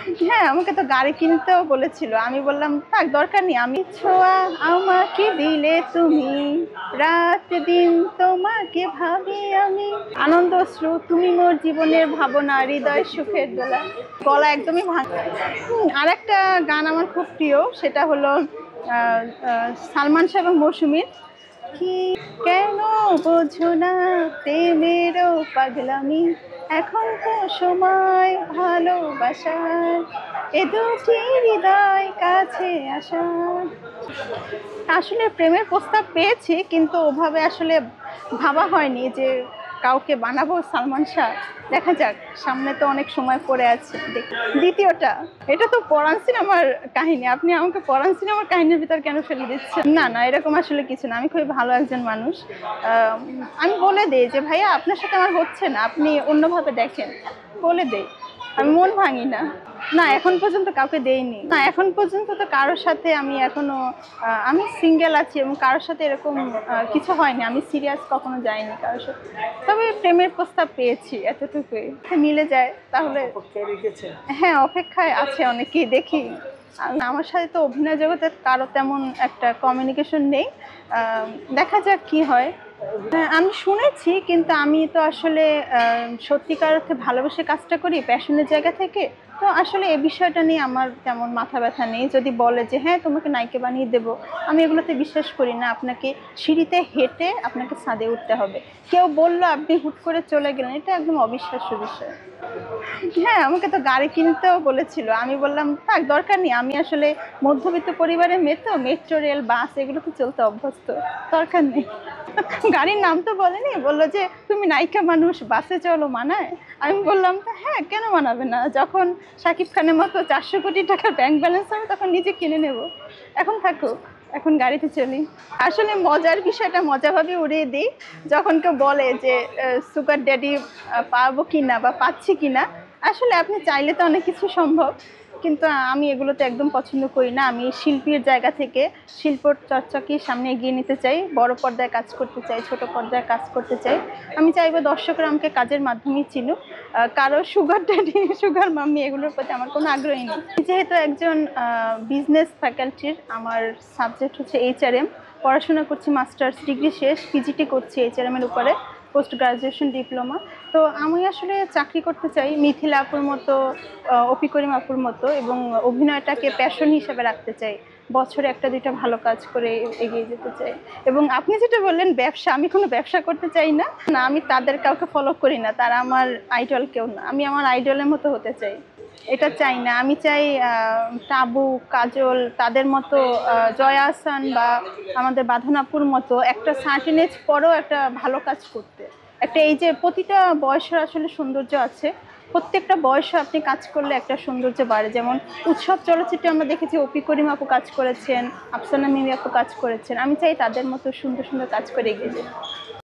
হ্যাঁ, আমাকে তো গাড়ি কিনতেও বলেছিল। আমি বললাম, "থাক দরকার নেই। আমি ছোঁয়া আমাকে দিলে তুমি, রাত দিন তোমাকে ভাবি আমি। আনন্দ অশ্রু তুমি মোর জীবনের ভাবনা, হৃদয় সুখের দোলা।" গলা একদমই ভাঙা। আরেকটা গান আমার খুব প্রিয়, সেটা হলো আ আ সালমান শাহ এবং মৌসুমীর কি কেন বোঝো না প্রেমেরও পাগলামি, এখন তো সময় ভালোবাসার, এ দুটি হৃদয় কাছে আসার। আসলে প্রেমের প্রস্তাব পেয়েছি, কিন্তু ওভাবে আসলে ভাবা হয়নি যে কাউকে বানাবো সালমান শাহ। দেখা যাক, সামনে তো অনেক সময় পড়ে আছে। দ্বিতীয়টা, এটা তো পরান সিনেমার কাহিনী। আপনি আমাকে পরান সিনেমার কাহিনীর ভিতর কেন ফেলে দিচ্ছেন? না না, এরকম আসলে কিছু না। আমি খুবই ভালো একজন মানুষ। আমি বলে দেই যে ভাইয়া আপনার সাথে আমার হচ্ছে না, আপনি অন্যভাবে দেখেন, বলে দেই। আমি মন ভাঙি না। না, এখন পর্যন্ত কাউকে দেইনি। না, এখন পর্যন্ত তো কারোর সাথে আমি এখনো আমি সিঙ্গেল আছি এবং কারোর সাথে এরকম কিছু হয়নি। আমি সিরিয়াস কখনো যাইনি কারোর সাথে। তবে প্রেমের প্রস্তাব পেয়েছি, এতটুকুই। মিলে যায় তাহলে। হ্যাঁ, অপেক্ষায় আছে অনেকেই, দেখি। আমার সাথে তো অভিনয় জগতে কারো তেমন একটা কমিউনিকেশন নেই। দেখা যাক কি হয়। হ্যাঁ, আমি শুনেছি, কিন্তু আমি তো আসলে সত্যিকার অর্থে ভালোবেসে কাজটা করি প্যাশনের জায়গা থেকে। তো আসলে এই বিষয়টা নিয়ে আমার তেমন মাথা ব্যথা নেই। যদি বলে যে হ্যাঁ তোমাকে নায়িকা বানিয়ে দেবো, আমি এগুলোতে বিশ্বাস করি না। আপনাকে সিঁড়িতে হেঁটে আপনাকে ছাদে উঠতে হবে। কেউ বললো আপনি হুট করে চলে গেলেন, এটা একদম অবিশ্বাস্য বিষয়। হ্যাঁ, আমাকে তো গাড়ি কিনতেও বলেছিল। আমি বললাম, "থাক দরকার নেই। আমি আসলে মধ্যবিত্ত পরিবারের মেয়ে তো, মেট্রো রেল, বাস এগুলোতে চলতে অভ্যস্ত। দরকার নেই।" গাড়ির নাম তো বলেনি। বলল যে, "তুমি নায়িকা মানুষ, বাসে চলো, মানায়?" আমি বললাম, "হ্যাঁ, কেন মানাবে না? যখন শাকিব খানের মতো ৪০০ কোটি টাকার ব্যাংক ব্যালেন্স হবে তখন নিজে কিনে নেব। এখন থাকুক। এখন গাড়িতে চলি।" আসলে মজার বিষয়টা মজাভাবে উড়িয়ে দিই। যখন কেউ বলে যে সুগার ড্যাডি পাবো কিনা বা পাচ্ছি কিনা, আসলে আপনি চাইলে তো অনেক কিছু সম্ভব, কিন্তু আমি এগুলোতে একদম পছন্দ করি না। আমি শিল্পীর জায়গা থেকে শিল্প চর্চাকে সামনে এগিয়ে নিতে চাই, বড় পর্দায় কাজ করতে চাই, ছোট পর্দায় কাজ করতে চাই। আমি চাইবো দর্শকরা আমাকে কাজের মাধ্যমেই চিনুক। কারো সুগার ড্যাডি সুগার মাম্মি এগুলোর প্রতি আমার কোনো আগ্রহী নেই। যেহেতু একজন বিজনেস ফ্যাকাল্টির, আমার সাবজেক্ট হচ্ছে এইচআরএম, পড়াশোনা করছি, মাস্টার্স ডিগ্রি শেষ, পিজিটি করছি এইচআরএম এর উপরে, পোস্ট গ্রাজুয়েশন ডিপ্লোমা। তো আমি আসলে চাকরি করতে চাই মিথিলা আপুর মতো, অপি করিম আপুর মতো, এবং অভিনয়টাকে প্যাশন হিসেবে রাখতে চাই। বছরে একটা দুইটা ভালো কাজ করে এগিয়ে যেতে চাই। এবং আপনি যেটা বললেন ব্যবসা, আমি কোনো ব্যবসা করতে চাই না। না, আমি তাদের কাউকে ফলো করি না, তারা আমার আইডল কেউ না। আমি আমার আইডলের মতো হতে চাই, এটা চাই না। আমি চাই টাবু, কাজল তাদের মতো, জয়া আহসান বা আমাদের বাঁধনাপুর মতো একটা সার্টেন এজ পরেও একটা ভালো কাজ করতে। একটা, এই যে প্রতিটা বয়সের আসলে সৌন্দর্য আছে, প্রত্যেকটা বয়সে আপনি কাজ করলে একটা সৌন্দর্য বাড়ে। যেমন উৎসব চলচ্চিত্রে আমরা দেখেছি অপি করিম আপু কাজ করেছেন, আফসানা মিমি আপু কাজ করেছেন। আমি চাই তাদের মতো সুন্দর সুন্দর কাজ করে এগিয়ে যেতে।